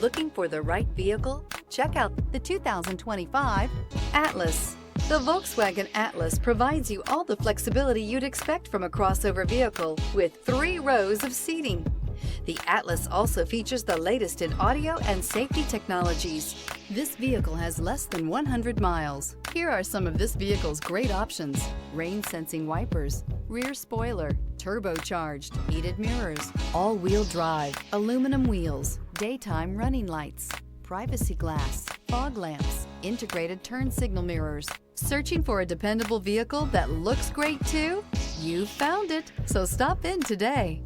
Looking for the right vehicle? Check out the 2025 Atlas. The Volkswagen Atlas provides you all the flexibility you'd expect from a crossover vehicle with 3 rows of seating. The Atlas also features the latest in audio and safety technologies. This vehicle has less than 100 miles. Here are some of this vehicle's great options: rain-sensing wipers, rear spoiler, turbocharged, heated mirrors, all-wheel drive, aluminum wheels, daytime running lights, privacy glass, fog lamps, integrated turn signal mirrors. Searching for a dependable vehicle that looks great too? You found it, so stop in today.